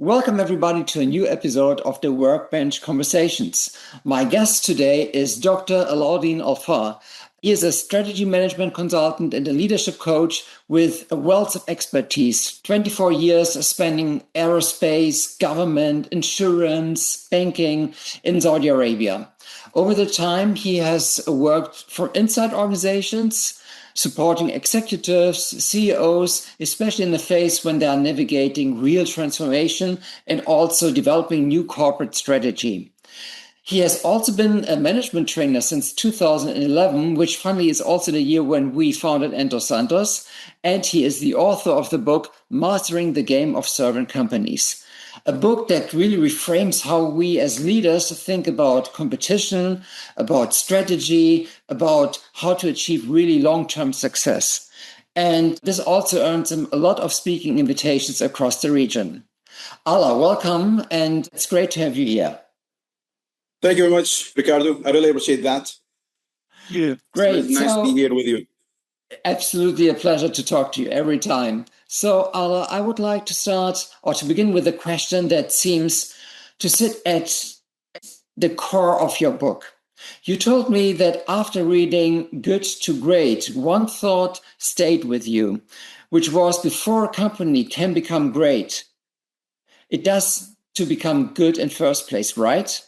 Welcome everybody to a new episode of the Workbench Conversations. My guest today is Dr. Alaaudin Alfar. He is a strategy management consultant and a leadership coach with a wealth of expertise, 24 years spanning aerospace, government, insurance, banking in Saudi Arabia. Over the time, he has worked for inside organizations, supporting executives, CEOs, especially in the phase when they are navigating real transformation and also developing new corporate strategy. He has also been a management trainer since 2011, which finally is also the year when we founded Ento Santos, and he is the author of the book Mastering the Game of Serving Companies, a book that really reframes how we as leaders think about competition, about strategy, about how to achieve really long-term success. And this also earns him a lot of speaking invitations across the region. Ala, welcome, and it's great to have you here. Thank you very much, Ricardo. I really appreciate that. Yeah. Great. It's nice to be here with you. Absolutely a pleasure to talk to you every time. So, Ala, I would like to start or to begin with a question that seems to sit at the core of your book. You told me that after reading Good to Great, one thought stayed with you, which was before a company can become great, it does to become good in first place, right?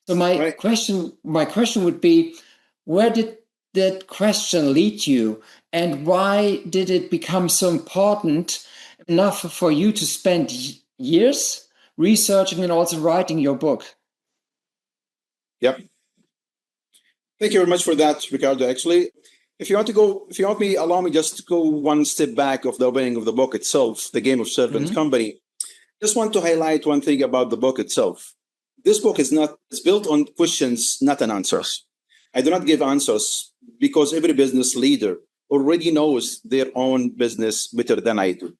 So my question would be, where did that question lead you, and why did it become so important enough for you to spend years researching and also writing your book? Yep. Thank you very much for that, Ricardo. Actually, if you want me, allow me just to go one step back of the opening of the book itself, The Game of Servant Company. Just want to highlight one thing about the book itself. This book is built on questions, not on answers. I do not give answers because every business leader already knows their own business better than I do.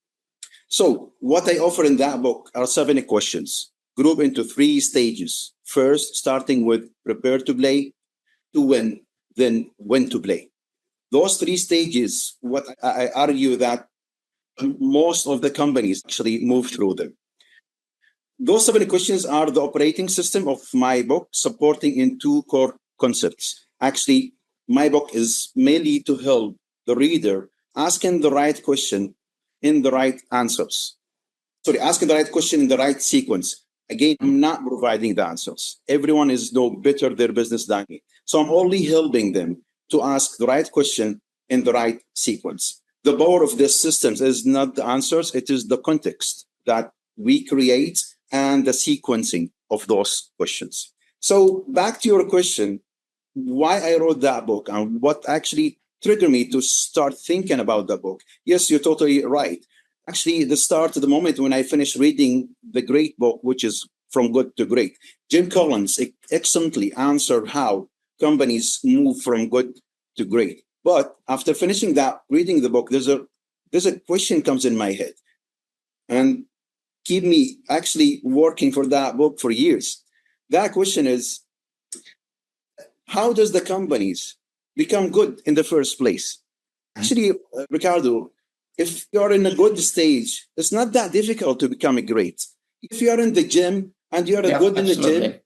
So what I offer in that book are 7 questions, grouped into 3 stages. First, starting with prepare to play, to win, then when to play. Those 3 stages, what I argue that most of the companies actually move through them. Those 7 questions are the operating system of my book, supporting in 2 core concepts. Actually, my book is mainly to help the reader asking the right question in the right answers. Sorry, asking the right question in the right sequence. Again, I'm not providing the answers. Everyone is no better their business than me. So I'm only helping them to ask the right question in the right sequence. The power of these systems is not the answers, it is the context that we create and the sequencing of those questions. So back to your question, why I wrote that book and what actually triggered me to start thinking about the book. Yes, you're totally right. Actually, the moment when I finished reading the great book, which is From Good to Great, Jim Collins excellently answered how companies move from good to great. But after finishing that, reading the book, there's a question comes in my head and keep me actually working for that book for years. That question is, how does the companies become good in the first place? Actually, Ricardo, if you're in a good stage, it's not that difficult to become a great. If you are in the gym and you're good in the gym,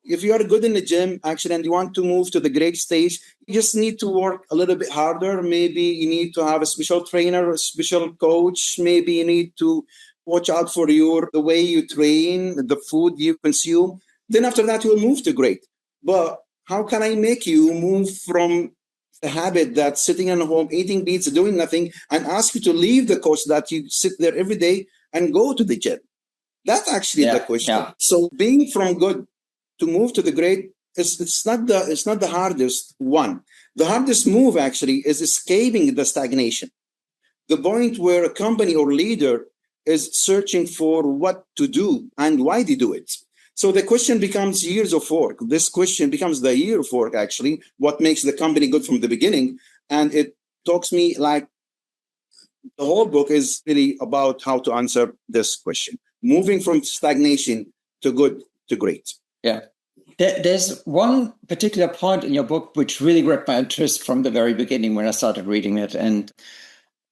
if you are good in the gym, actually, and you want to move to the great stage, you just need to work a little bit harder. Maybe you need to have a special trainer, a special coach. Maybe you need to watch out for the way you train, the food you consume. Then after that, you will move to great. But how can I make you move from a habit that's sitting at home, eating pizza, doing nothing, and ask you to leave the coach that you sit there every day and go to the gym? That's actually the question. Yeah. So being from good to move to the great, it's not the hardest one. The hardest move actually is escaping the stagnation. The point where a company or leader is searching for what to do and why they do it. So the question becomes years of work. This question becomes the year of work, actually, what makes the company good from the beginning. And it talks me like the whole book is really about how to answer this question, moving from stagnation to good to great. Yeah. There's one particular point in your book which really grabbed my interest from the very beginning when I started reading it. And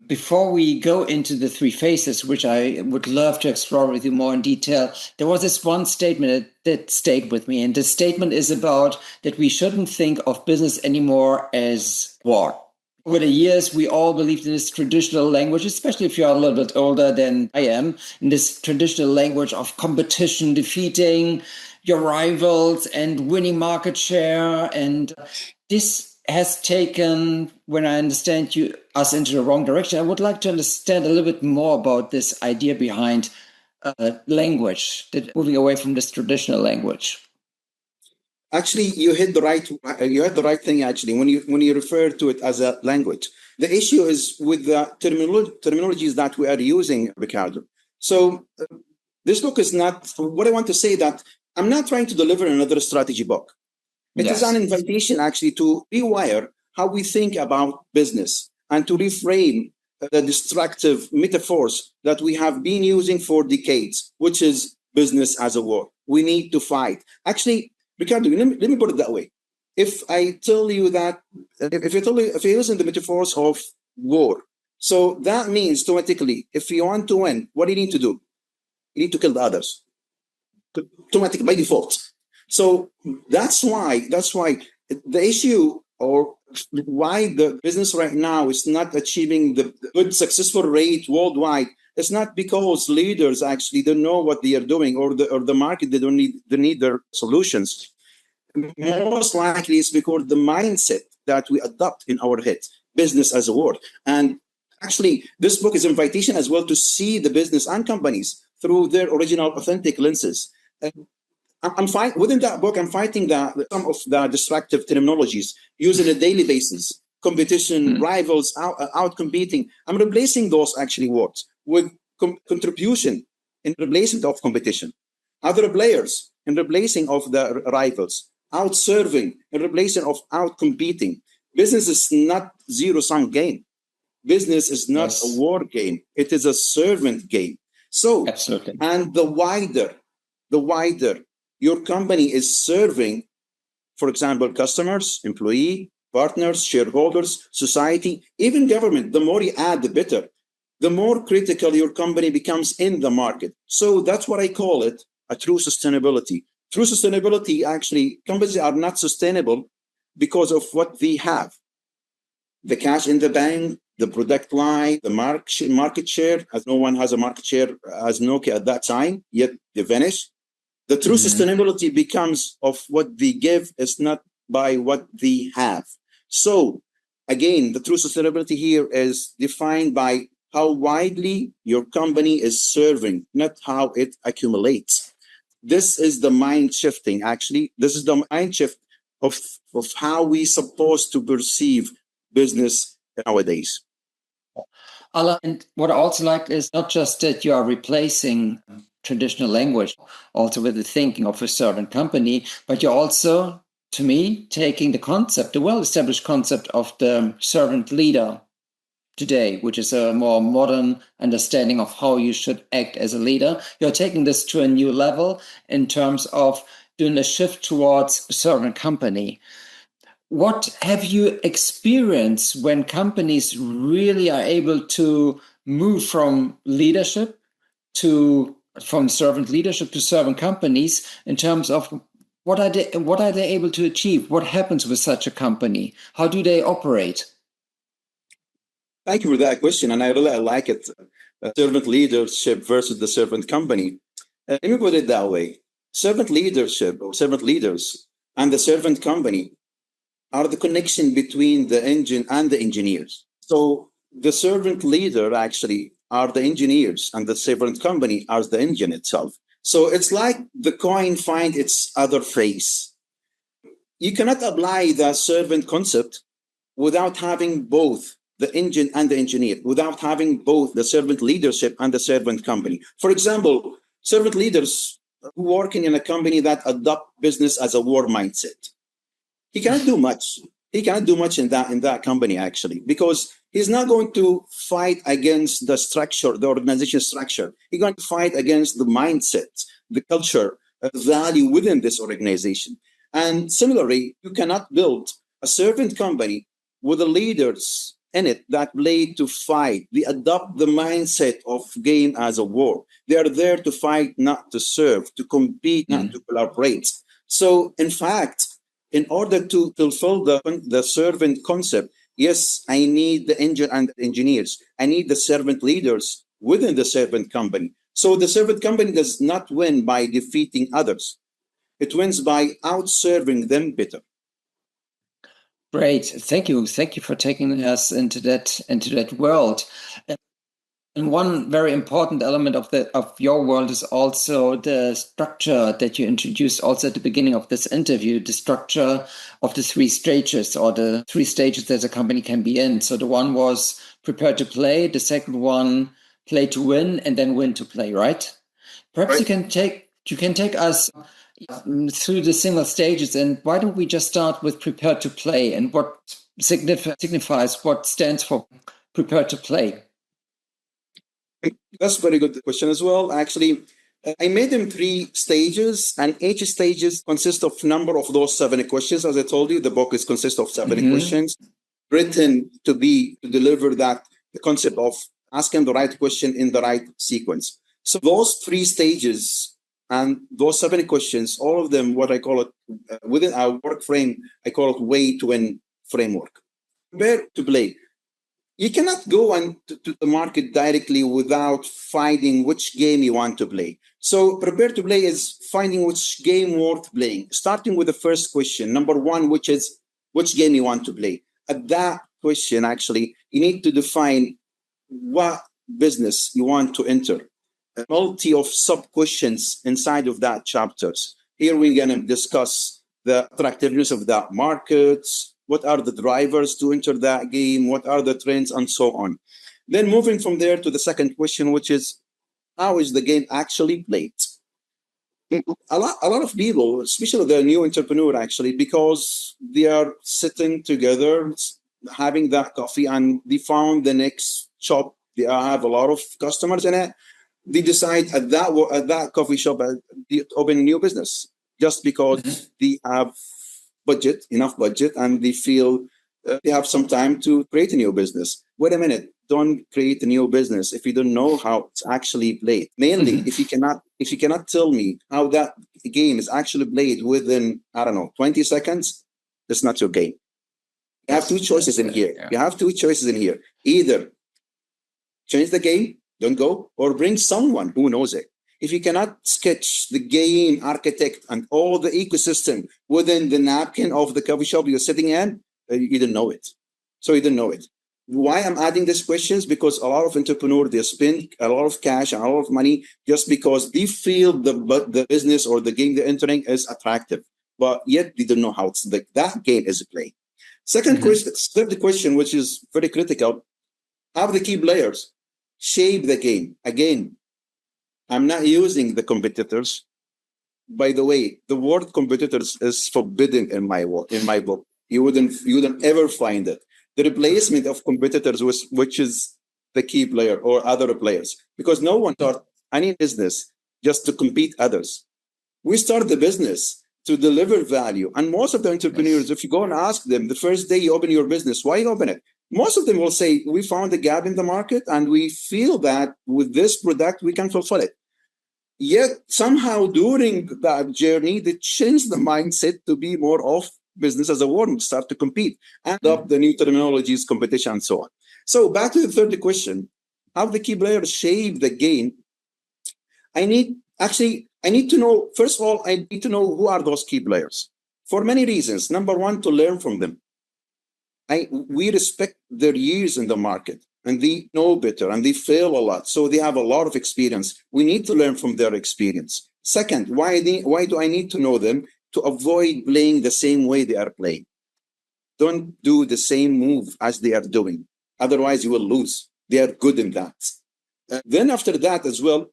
Before we go into the three phases, which I would love to explore with you more in detail, there was this one statement that stayed with me. And the statement is about that we shouldn't think of business anymore as war. Over the years, we all believed in this traditional language, especially if you're a little bit older than I am, in this traditional language of competition, defeating your rivals and winning market share. And this has taken, when I understand you, us into the wrong direction. I would like to understand a little bit more about this idea behind language, that moving away from this traditional language. Actually, you hit the right thing. Actually, when you refer to it as a language, the issue is with the terminologies that we are using, Ricardo. So this book is not what I want to say. That I'm not trying to deliver another strategy book. It is an invitation actually to rewire how we think about business and to reframe the destructive metaphors that we have been using for decades, which is business as a war. We need to fight. Actually, Ricardo, let me put it that way. If I tell you that, if you listen to the metaphors of war, so that means automatically, if you want to win, what do you need to do? You need to kill the others. Automatically, by default. So that's why the issue, or why the business right now is not achieving the good successful rate worldwide. It's not because leaders actually don't know what they are doing, or the market they need their solutions. Most likely it's because the mindset that we adopt in our head, business as a word. And actually, this book is an invitation as well to see the business and companies through their original, authentic lenses. I'm fighting within that book. I'm fighting some of the destructive terminologies used on a daily basis: competition, rivals, out competing. I'm replacing those actually words with contribution in replacement of competition, other players in replacing of the rivals, outserving in replacement of out competing. Business is not zero-sum game. Business is not a war game. It is a servant game. So, absolutely. And the wider your company is serving, for example, customers, employee, partners, shareholders, society, even government, the more you add, the better. The more critical your company becomes in the market. So that's what I call it, a true sustainability. True sustainability, actually, companies are not sustainable because of what they have. The cash in the bank, the product line, the market share, as no one has a market share as Nokia at that time, yet they vanish. The true sustainability becomes of what they give, is not by what they have. So again, the true sustainability here is defined by how widely your company is serving, not how it accumulates. This is the mind shifting, actually. This is the mind shift of how we supposed to perceive business nowadays. Ala, and what I also like is not just that you are replacing traditional language, also with the thinking of a certain company, but you're also, to me, taking the concept, the well-established concept of the servant leader today, which is a more modern understanding of how you should act as a leader. You're taking this to a new level in terms of doing a shift towards a certain company. What have you experienced when companies really are able to move from servant leadership to servant companies, in terms of what are they able to achieve? What happens with such a company? How do they operate? Thank you for that question, and I really like it. Servant leadership versus the servant company. Let me put it that way: servant leadership, or servant leaders, and the servant company are the connection between the engine and the engineers. So the servant leader actually are the engineers, and the servant company are the engine itself. So it's like the coin find its other face. You cannot apply the servant concept without having both the engine and the engineer, without having both the servant leadership and the servant company. For example, servant leaders who working in a company that adopt business as a war mindset. He cannot do much. He cannot do much in that company, actually, because he's not going to fight against the structure, the organization structure. He's going to fight against the mindset, the culture, the value within this organization. And similarly, you cannot build a servant company with the leaders in it that play to fight. They adopt the mindset of game as a war. They are there to fight, not to serve, to compete, not to collaborate. So, in fact, in order to fulfill the servant concept, yes, I need the engine and engineers. I need the servant leaders within the servant company. So the servant company does not win by defeating others. It wins by outserving them better. Great, thank you for taking us into that world. And one very important element of your world is also the structure that you introduced also at the beginning of this interview, the structure of the 3 stages, or the 3 stages that a company can be in. So the one was prepare to play, the second one play to win, and then win to play, right? Perhaps you can take us through the single stages, and why don't we just start with prepare to play and what signifies, what stands for prepare to play? That's a very good question as well. Actually, I made them 3 stages, and each stages consists of number of those 7 questions. As I told you, the book consists of 7 questions written to deliver the concept of asking the right question in the right sequence. So those 3 stages and those 7 questions, all of them, what I call it within our work frame, I call it way to win framework. Prepare to play. You cannot go to the market directly without finding which game you want to play. So prepare to play is finding which game worth playing, starting with the first question, number 1, which is which game you want to play. At that question, actually, you need to define what business you want to enter. A multi of sub-questions inside of that chapters. Here we're going to discuss the attractiveness of that markets, what are the drivers to enter that game, what are the trends, and so on. Then moving from there to the second question, which is, how is the game actually played? A lot of people, especially the new entrepreneur, actually, because they are sitting together, having that coffee, and they found the next shop. They have a lot of customers in it. They decide at that coffee shop to open a new business just because they have enough budget, and they feel they have some time to create a new business. Wait a minute, don't create a new business if you don't know how it's actually played. Mainly, if you cannot tell me how that game is actually played within, 20 seconds, it's not your game. You have 2 choices in here. Yeah. You have 2 choices in here. Either change the game, don't go, or bring someone who knows it. If you cannot sketch the game architect and all the ecosystem within the napkin of the coffee shop you're sitting in, you didn't know it. So you didn't know it. Why I'm adding these questions? Because a lot of entrepreneurs, they spend a lot of cash and a lot of money just because they feel the business or the game they're entering is attractive, but yet they don't know how that game is played. Second question, third question, which is very critical, how the key players shape the game. Again, I'm not using the competitors. By the way, the word competitors is forbidden in my book. You wouldn't ever find it. The replacement of competitors, which is the key player or other players, because no one starts any business just to compete others. We start the business to deliver value. And most of the entrepreneurs, if you go and ask them the first day you open your business, why you open it? Most of them will say, we found a gap in the market and we feel that with this product, we can fulfill it. Yet somehow during that journey, they changed the mindset to be more of business as a word, start to compete and adopt the new terminologies, competition, and so on. So back to the third question, how the key players shape the game. I need to know, first of all, I need to know who are those key players for many reasons. Number 1, to learn from them. We respect their years in the market and they know better and they fail a lot. So they have a lot of experience. We need to learn from their experience. Second, why do I need to know them? To avoid playing the same way they are playing. Don't do the same move as they are doing. Otherwise, you will lose. They are good in that. Then after that as well,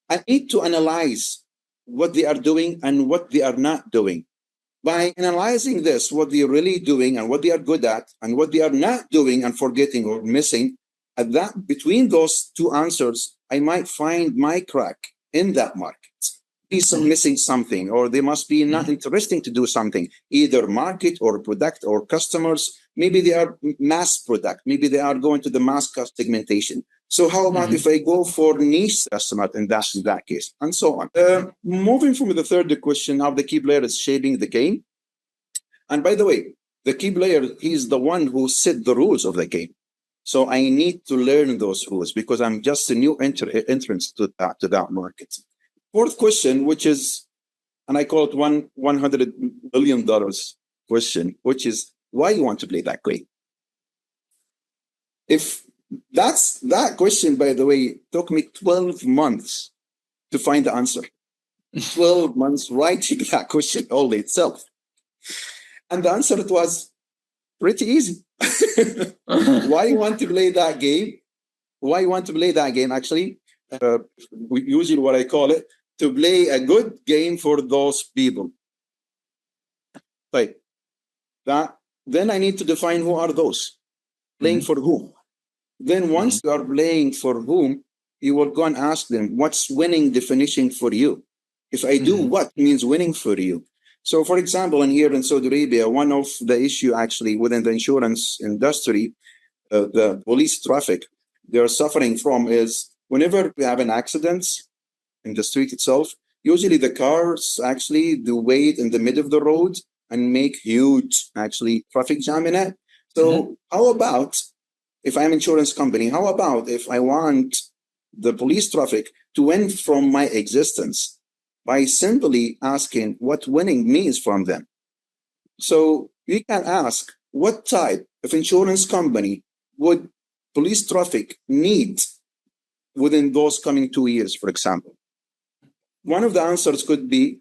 I need to analyze what they are doing and what they are not doing. By analyzing this, what they're really doing and what they are good at and what they are not doing and forgetting or missing, between those 2 answers, I might find my crack in that market. be some missing something, or they must be not interesting to do something, either market or product or customers. Maybe they are mass product. Maybe they are going to the mass segmentation. So how about if I go for niche customer in that case, and so on. Moving from the third question, how the key player is shaping the game. And by the way, the key player, he's the one who set the rules of the game. So I need to learn those rules because I'm just a new entrance to that market. Fourth question, which is, and I call it $100 billion question, which is why you want to play that game. If that question, by the way, took me 12 months to find the answer. 12 months writing that question only itself. And the answer was pretty easy. Why you want to play that game? Why you want to play that game, actually? Usually what I call it, to play a good game for those people. Right. Then I need to define who are those. Playing for whom? Then once you are playing for whom, you will go and ask them, what's winning definition for you? If I do what means winning for you? So for example, here in Saudi Arabia, one of the issue actually within the insurance industry, the police traffic, they're suffering from is whenever we have an accident in the street itself, usually the cars actually do wait in the middle of the road and make huge actually traffic jam in it. So how about if I'm an insurance company, how about if I want the police traffic to win from my existence by simply asking what winning means from them? So we can ask what type of insurance company would police traffic need within those coming 2 years, for example. One of the answers could be,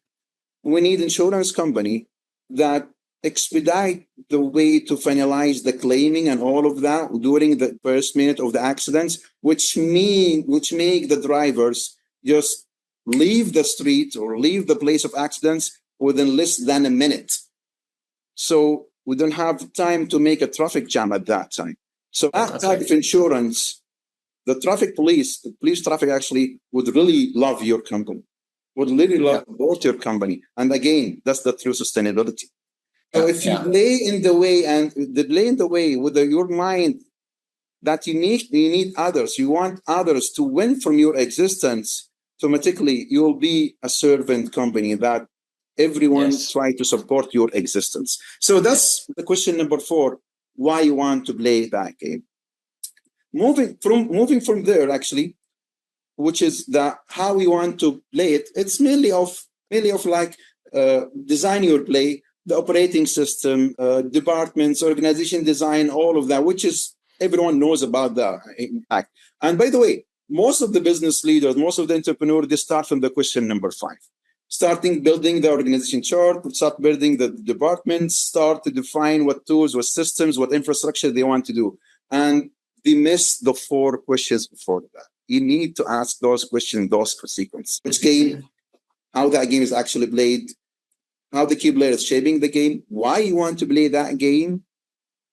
we need insurance company that expedite the way to finalize the claiming and all of that during the first minute of the accidents, which make the drivers just leave the street or leave the place of accidents within less than a minute. So we don't have time to make a traffic jam at that time. So that type of insurance, the police traffic actually would really love your company, would really love both your company. And again, that's the true sustainability. So if you play in the way and play in the way with your mind that you need others, you want others to win from your existence, automatically you will be a servant company that everyone try to support your existence. So that's the question number 4, why you want to play that game. Moving from there, actually, which is how we want to play it, it's mainly of like design your play, the operating system, departments, organization design, all of that, which is everyone knows about that impact. And by the way, most of the business leaders, most of the entrepreneurs, they start from the question number 5. Starting building the organization chart, start building the departments, start to define what tools, what systems, what infrastructure they want to do. And they miss the 4 questions before that. You need to ask those questions, those sequence. Which game, how that game is actually played, how the key player is shaping the game, why you want to play that game.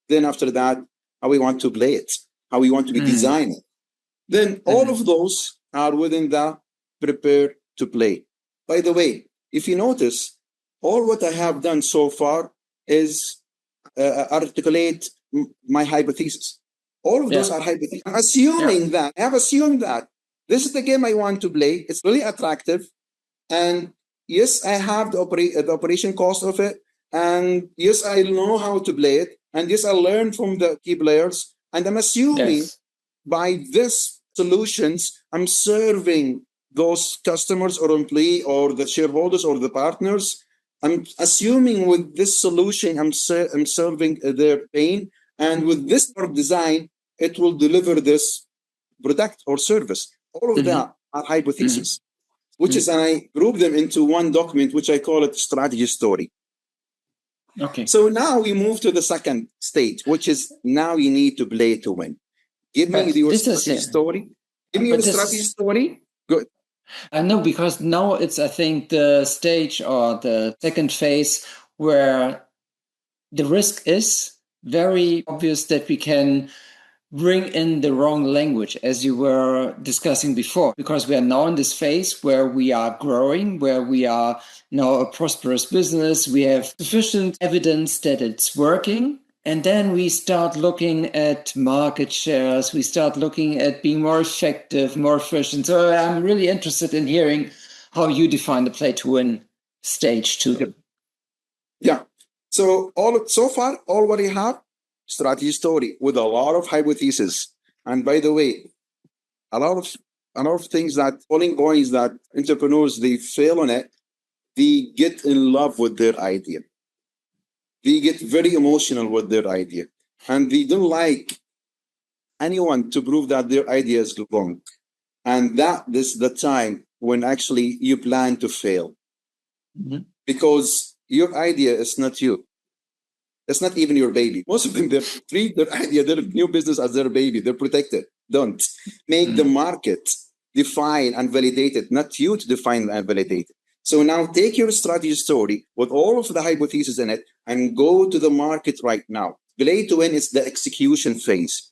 Then after that, how we want to play it, how we want to be designing. Then all of those are within the prepare to play. By the way, if you notice, all what I have done so far is articulate my hypothesis. All of those are hypotheses. I'm assuming that, I have assumed that this is the game I want to play. It's really attractive. And yes, I have the operation cost of it. And yes, I know how to play it. And yes, I learned from the key players. And I'm assuming by this solutions, I'm serving those customers or employee or the shareholders or the partners. I'm assuming with this solution, I'm serving their pain. And with this design, it will deliver this product or service. All of that are hypotheses, which is, and I group them into one document, which I call it strategy story. Okay. So now we move to the second stage, which is now you need to play to win. Give me your strategy story. Give me your strategy story. Good. I know, because now it's, I think, the stage or the second phase where the risk is very obvious that we can bring in the wrong language, as you were discussing before, because we are now in this phase where we are growing, where we are now a prosperous business. We have sufficient evidence that it's working. And then we start looking at market shares. We start looking at being more effective, more efficient. So I'm really interested in hearing how you define the play to win stage 2. Yeah. So so far, all what you have, strategy story with a lot of hypotheses. And by the way, a lot of things that falling points that entrepreneurs they fail on it, they get in love with their idea. They get very emotional with their idea. And they don't like anyone to prove that their idea is wrong. And that is the time when actually you plan to fail. Mm-hmm. Because your idea is not you. It's not even your baby. Most of them, they treat their idea, their new business as their baby. They're protected. Don't. Make the market define and validate it, not you to define and validate it. So now take your strategy story with all of the hypotheses in it and go to the market right now. Play to win is the execution phase.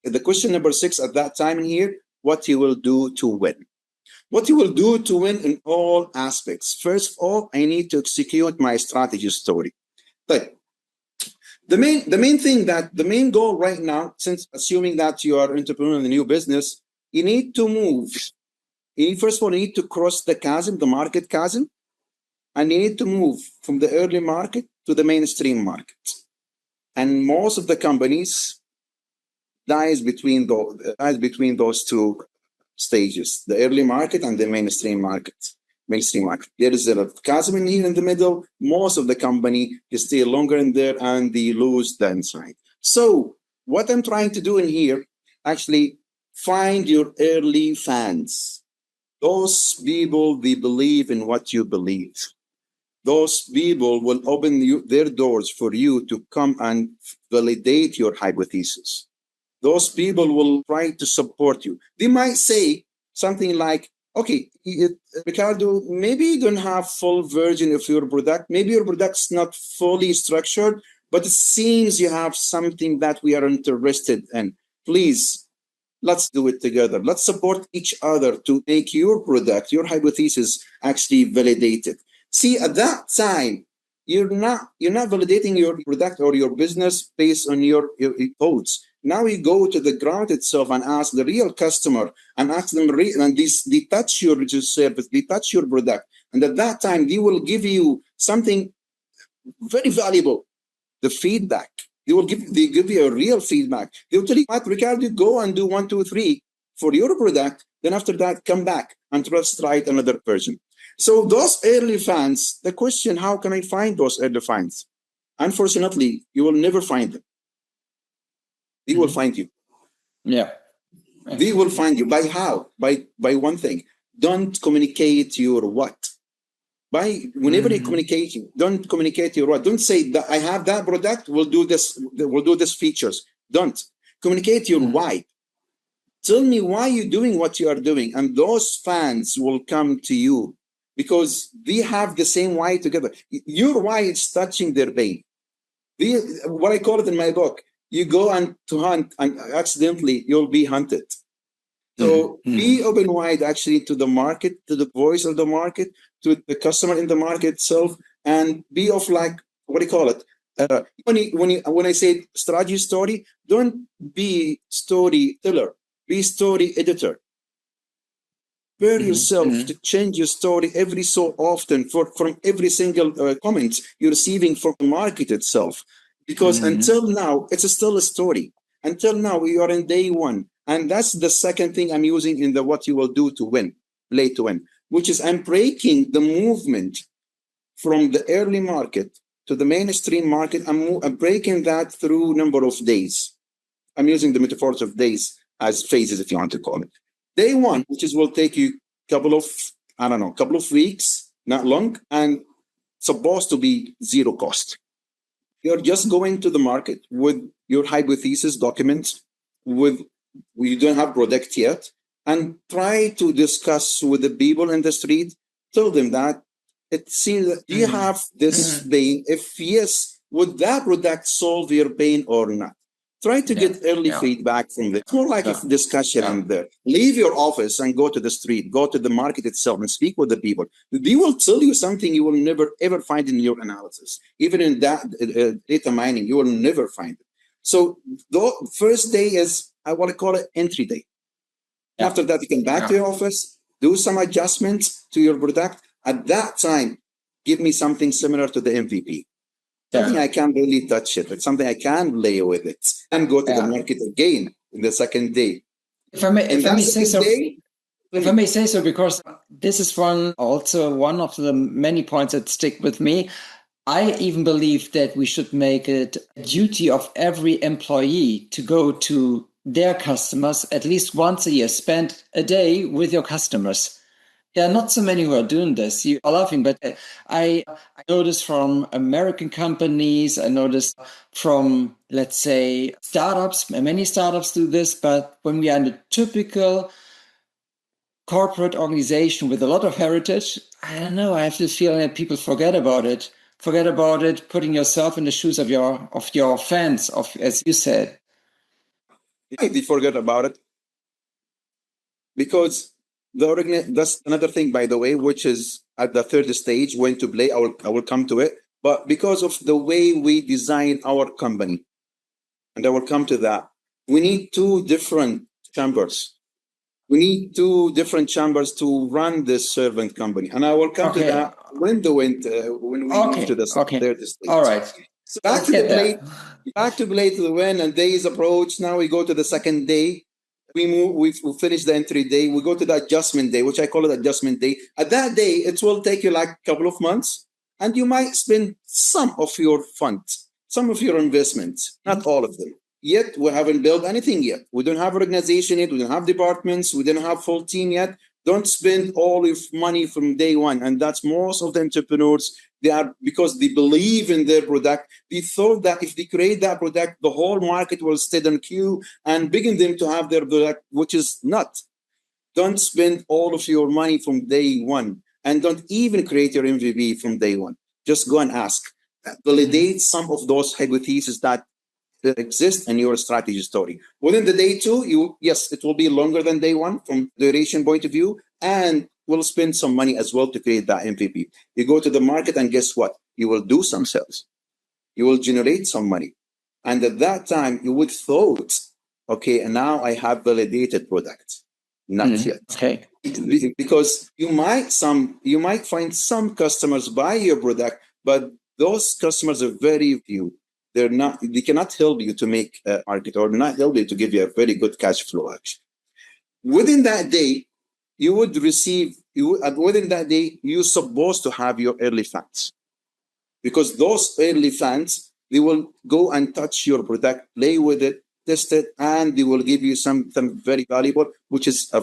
The question number 6 at that time in here, what you will do to win. What you will do to win in all aspects. First of all, I need to execute my strategy story. But the main goal right now, since assuming that you are an entrepreneur in a new business, you need to move. First of all, you need to cross the chasm, the market chasm, and you need to move from the early market to the mainstream market. And most of the companies dies between those two stages, the early market and the mainstream market. There is a chasm in here in the middle. Most of the company stay longer in there and they lose the inside. So what I'm trying to do in here, actually find your early fans. Those people, they believe in what you believe. Those people will open their doors for you to come and validate your hypothesis. Those people will try to support you. They might say something like, okay, Ricardo, maybe you don't have full version of your product. Maybe your product's not fully structured, but it seems you have something that we are interested in. Please, let's do it together. Let's support each other to make your product, your hypothesis actually validated. See, at that time, you're not validating your product or your business based on your thoughts. Now you go to the ground itself and ask the real customer and ask them, and they touch your service, they touch your product. And at that time, they will give you something very valuable, the feedback. They give you a real feedback. They'll tell you, Ricardo, go and do 1, 2, 3 for your product. Then after that, come back and try another version. So those early fans, the question, how can I find those early fans? Unfortunately, you will never find them. They will find you. Yeah. They will find you. By how? By one thing. Don't communicate your what. Whenever you communicate, don't communicate your what. Don't say that I have that product, we'll do this features. Don't. Communicate your why. Tell me why you're doing what you are doing. And those fans will come to you because they have the same why together. Your why is touching their pain. What I call it in my book, you go to hunt and accidentally you'll be hunted. So be open wide actually to the market, to the voice of the market, to the customer in the market itself, and be of like, what do you call it? When I say strategy story, don't be storyteller, be story editor. Prepare yourself to change your story every so often from every single comment you're receiving from the market itself. Because until now, it's still a story. Until now, we are in day 1. And that's the second thing I'm using in the what you will do to win, play to win, which is I'm breaking the movement from the early market to the mainstream market. I'm breaking that through number of days. I'm using the metaphors of days as phases, if you want to call it. Day 1, which will take you couple of weeks, not long, and supposed to be zero cost. You're just going to the market with your hypothesis documents, you don't have product yet, and try to discuss with the people in the street. Tell them that it seems that you have this pain. If yes, would that product solve your pain or not? Try to get early feedback from them. It's more like a discussion in there. Leave your office and go to the street, go to the market itself and speak with the people. They will tell you something you will never ever find in your analysis. Even in that data mining, you will never find it. So the first day is, I want to call it entry day. After that, you come back to your office, do some adjustments to your product. At that time, give me something similar to the MVP. Something I can't really touch it. It's something I can play with it and go to the market again in the second day. If I may say so, because this is one of the many points that stick with me. I even believe that we should make it a duty of every employee to go to their customers at least once a year, spend a day with your customers. There are not so many who are doing this. You are laughing, but I noticed from American companies, I noticed from, let's say, startups, many startups do this, but when we are in a typical corporate organization with a lot of heritage, I don't know, I have this feeling that people forget about it, putting yourself in the shoes of your fans, as you said. They forget about it because that's another thing, by the way, which is at the third stage when to play. I will come to it, but because of the way we design our company, and I will come to that, we need two different chambers. We need two different chambers to run this servant company, and I will come to that when we move to the third stage. All right. So back to play to the win, and days approach. Now we go to the second day. We finish the entry day. We go to the adjustment day, which I call it adjustment day. At that day, it will take you like a couple of months, and you might spend some of your funds, some of your investments, not all of them. Yet we haven't built anything yet. We don't have organization yet. We don't have departments. We don't have full team yet. Don't spend all your money from day one. And that's most of the entrepreneurs. They are, because they believe in their product. They thought that if they create that product, the whole market will stay on queue and begin them to have their product, which is not. Don't spend all of your money from day one, and don't even create your MVP from day one. Just go and ask. Validate some of those hypotheses that exist in your strategy story. Within the day two, yes, it will be longer than day one from duration point of view, and will spend some money as well to create that MVP. You go to the market, and guess what? You will do some sales. You will generate some money. And at that time, you would thought, okay, and now I have validated product. Not yet. Okay. Because you might find some customers buy your product, but those customers are very few. They cannot help you to make a market, or not help you to give you a very good cash flow. Actually, within that day, within that day, you're supposed to have your early fans, because those early fans, they will go and touch your product, play with it, test it, and they will give you something very valuable, which is a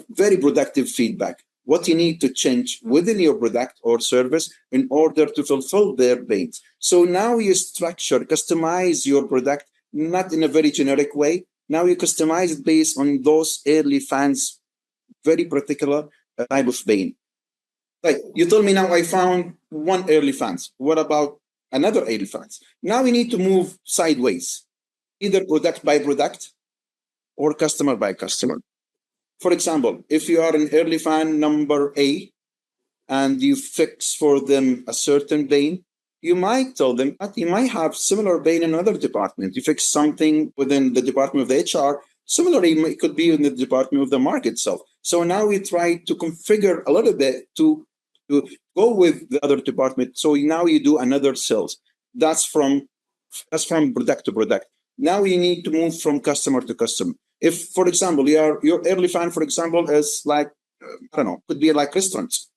very productive feedback. What you need to change within your product or service in order to fulfill their pains. So now you customize your product, not in a very generic way. Now you customize it based on those early fans, very particular type of pain. Like you told me, now I found one early fans. What about another early fans? Now we need to move sideways, either product by product or customer by customer. For example, if you are an early fan number A and you fix for them a certain pain, you might tell them that you might have similar pain in another department. You fix something within the department of the HR, similarly, it could be in the department of the market itself. So now we try to configure a little bit to go with the other department. So now you do another sales. That's from product to product. Now you need to move from customer to customer. If, for example, your early fan, for example, is like, I don't know, could be like restaurants.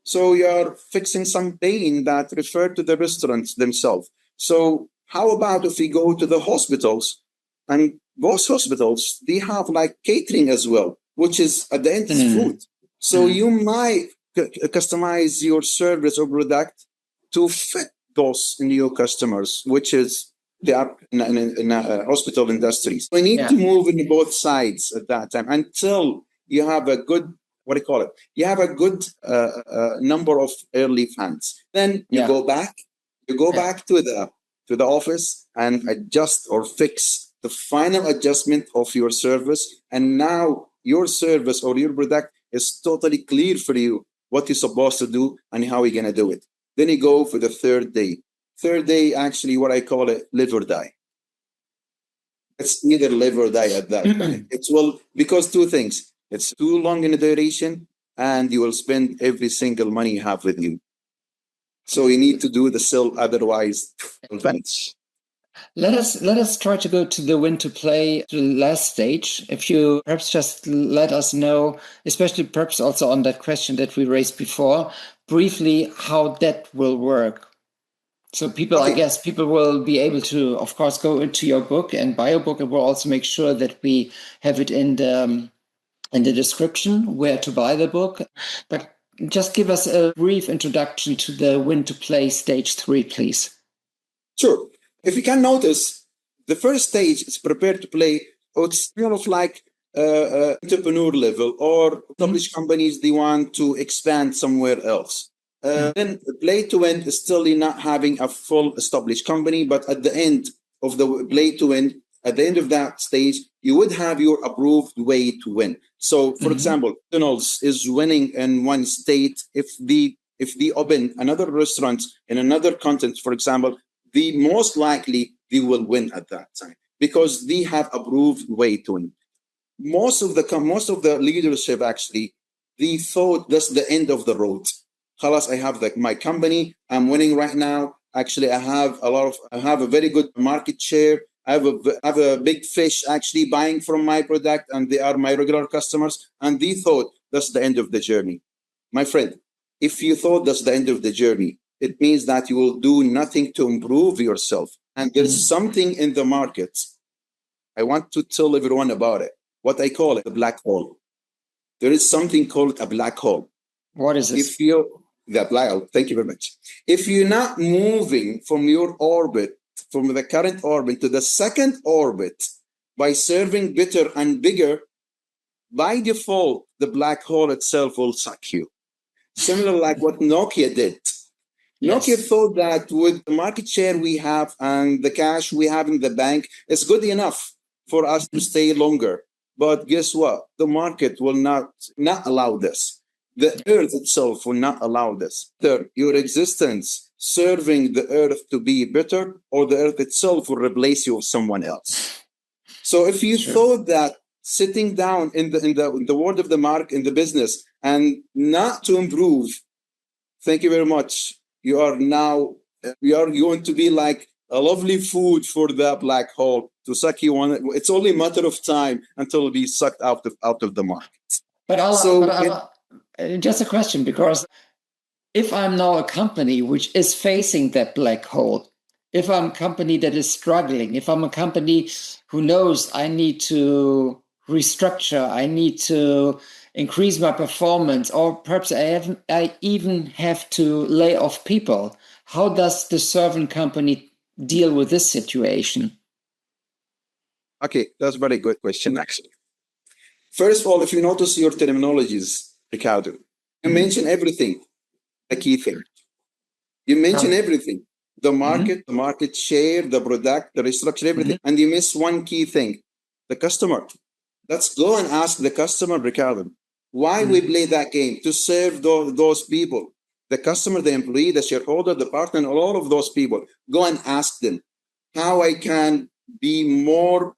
So you're fixing some pain that refer to the restaurants themselves. So how about if we go to the hospitals, and those hospitals, they have like catering as well, which is at the end is food. So you might customize your service or product to fit those new customers, which is they are in hospital industries. We need to move in both sides at that time until you have a good, you have a good number of early fans. Then you go back to the to the office and adjust or fix the final adjustment of your service. And now your service or your product is totally clear for you what you're supposed to do and how you're going to do it. Then you go for the third day. Third day, actually, what I call it, live or die. It's either live or die at that time. It's because two things. It's too long in the duration, and you will spend every single money you have with you. So you need to do the sell, otherwise, vanish. Let us try to go to the win to play, to the last stage. If you perhaps just let us know, especially perhaps also on that question that we raised before, briefly how that will work. So people, I guess people will be able to, of course, go into your book and buy your book, and we'll also make sure that we have it in the description where to buy the book. But just give us a brief introduction to the win to play stage 3, please. Sure. If you can notice, the first stage is prepared to play. It's kind of like entrepreneur level, or established companies, they want to expand somewhere else. Then play to win is still not having a full established company, but at the end of the play to win, at the end of that stage, you would have your approved way to win. So, for example, McDonald's is winning in one state. If they open another restaurant in another continent, for example, the most likely they will win at that time because they have approved way to win. Most of the leadership actually, they thought that's the end of the road. Khalas, I have my company, I'm winning right now. Actually, I have a very good market share. I have a big fish actually buying from my product, and they are my regular customers. And they thought that's the end of the journey. My friend, if you thought that's the end of the journey, it means that you will do nothing to improve yourself. And there's something in the market. I want to tell everyone about it. What I call it, a black hole. There is something called a black hole. What is this? Thank you very much. If you're not moving from your orbit, from the current orbit to the second orbit by serving better and bigger, by default, the black hole itself will suck you. Similar like what Nokia did. Yes. Nokia thought that with the market share we have and the cash we have in the bank, it's good enough for us to stay longer. But guess what? The market will not allow this. The earth itself will not allow this. Third, your existence serving the earth to be better, or the earth itself will replace you with someone else. So if you thought that sitting down in the world of the market, in the business, and not to improve, thank you very much. You are going to be like a lovely food for that black hole to suck you on. It's only a matter of time until it'll be sucked out of the market. Just a question, because if I'm now a company which is facing that black hole, if I'm a company that is struggling, if I'm a company who knows I need to restructure, I need to increase my performance, or perhaps I even have to lay off people, how does the servant company deal with this situation? Okay, that's a very good question, actually. First of all, if you notice your terminologies, Ricardo, you mention everything, the key thing. You mention everything, the market, the market share, the product, the restructure, everything. And you miss one key thing, the customer. Let's go and ask the customer, Ricardo, why we play that game? To serve those people, the customer, the employee, the shareholder, the partner, and all of those people. Go and ask them how I can be more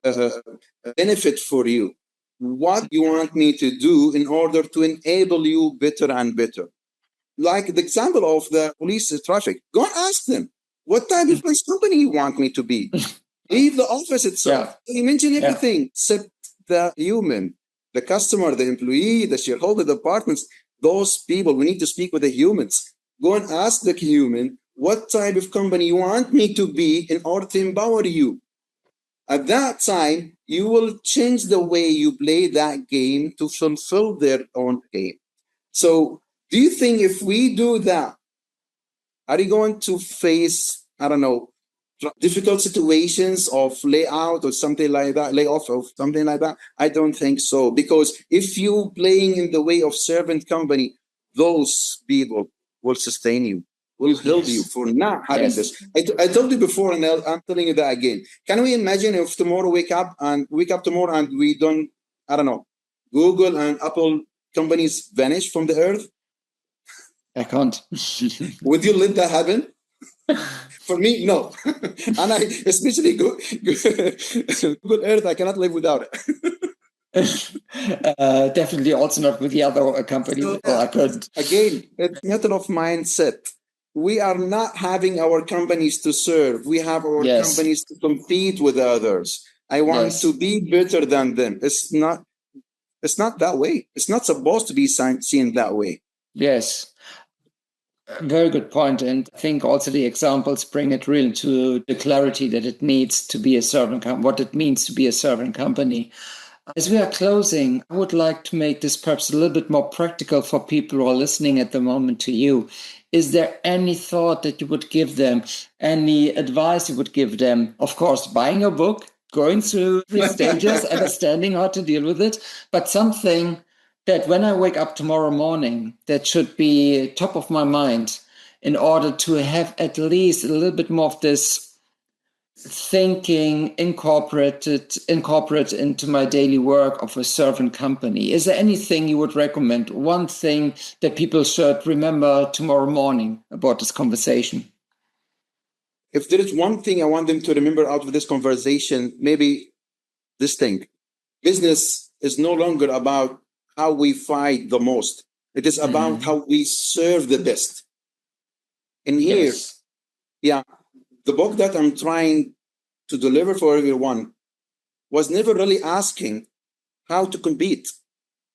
benefit for you. What you want me to do in order to enable you better and better. Like the example of the police traffic. Go and ask them, what type of police company you want me to be? Leave the office itself. You mention everything except the human, the customer, the employee, the shareholder, the partners, those people. We need to speak with the humans. Go and ask the human, what type of company you want me to be in order to empower you. At that time, you will change the way you play that game to fulfill their own game. So do you think if we do that, are you going to face, I don't know, difficult situations of layout or something like that, layoff or something like that? I don't think so. Because if you playing in the way of servant company, those people will sustain you. will help you for not having this. I told you before, and I'm telling you that again. Can we imagine if tomorrow wake up tomorrow and we don't, I don't know, Google and Apple companies vanish from the earth? I can't. Would you let that happen? For me, no. And I especially Google Earth, I cannot live without it. Definitely also not with the other companies. Well, I couldn't. Again, it's a matter of mindset. We are not having our companies to serve. We have our companies to compete with others. I want to be better than them. It's not that way. It's not supposed to be seen that way. Yes. Very good point. And I think also the examples bring it really to the clarity that it needs to be a servant company, what it means to be a servant company. As we are closing, I would like to make this perhaps a little bit more practical for people who are listening at the moment to you. Is there any thought that you would give them, any advice you would give them? Of course, buying a book, going through 3 stages, understanding how to deal with it, but something that when I wake up tomorrow morning, that should be top of my mind in order to have at least a little bit more of this thinking incorporate into my daily work of a servant company. Is there anything you would recommend? One thing that people should remember tomorrow morning about this conversation? If there is one thing I want them to remember out of this conversation, maybe this thing. Business is no longer about how we fight the most. It is about how we serve the best. And here, the book that I'm trying to deliver for everyone was never really asking how to compete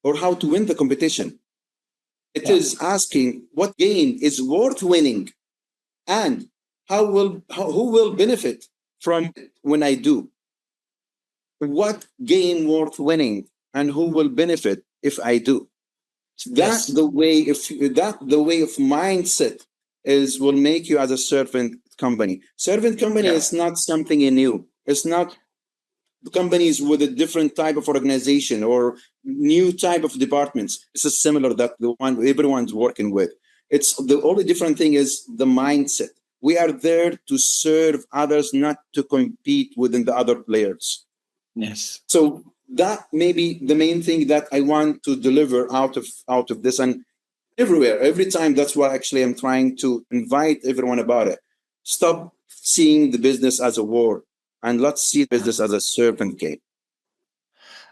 or how to win the competition. It is asking what game is worth winning and who will benefit from it when I do. What game worth winning and who will benefit if I do. That's the way. The way of mindset will make you as a servant company. Servant company is not something new. It's not companies with a different type of organization or new type of departments. It's a similar that the one everyone's working with. It's the only different thing is the mindset. We are there to serve others, not to compete within the other players. Yes. So that may be the main thing that I want to deliver out of this, and everywhere, every time. That's what actually I'm trying to invite everyone about it. Stop seeing the business as a war, and let's see business as a servant game.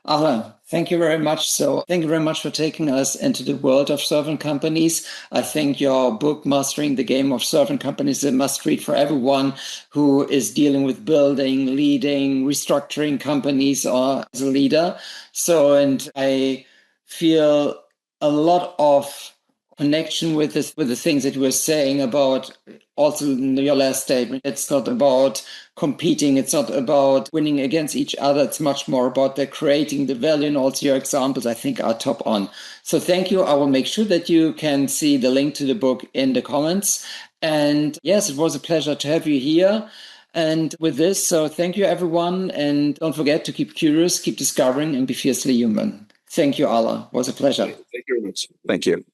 Alain, thank you very much. So thank you very much for taking us into the world of servant companies. I think your book, Mastering the Game of Servant Companies, is a must read for everyone who is dealing with building, leading, restructuring companies or as a leader. So, and I feel a lot of connection with this, with the things that you were saying about also in your last statement. It's not about competing. It's not about winning against each other. It's much more about the creating the value, and also your examples, I think, are top on. So thank you. I will make sure that you can see the link to the book in the comments. And yes, it was a pleasure to have you here. And with this, so thank you, everyone. And don't forget to keep curious, keep discovering, and be fiercely human. Thank you, Alain. It was a pleasure. Thank you very much. Thank you.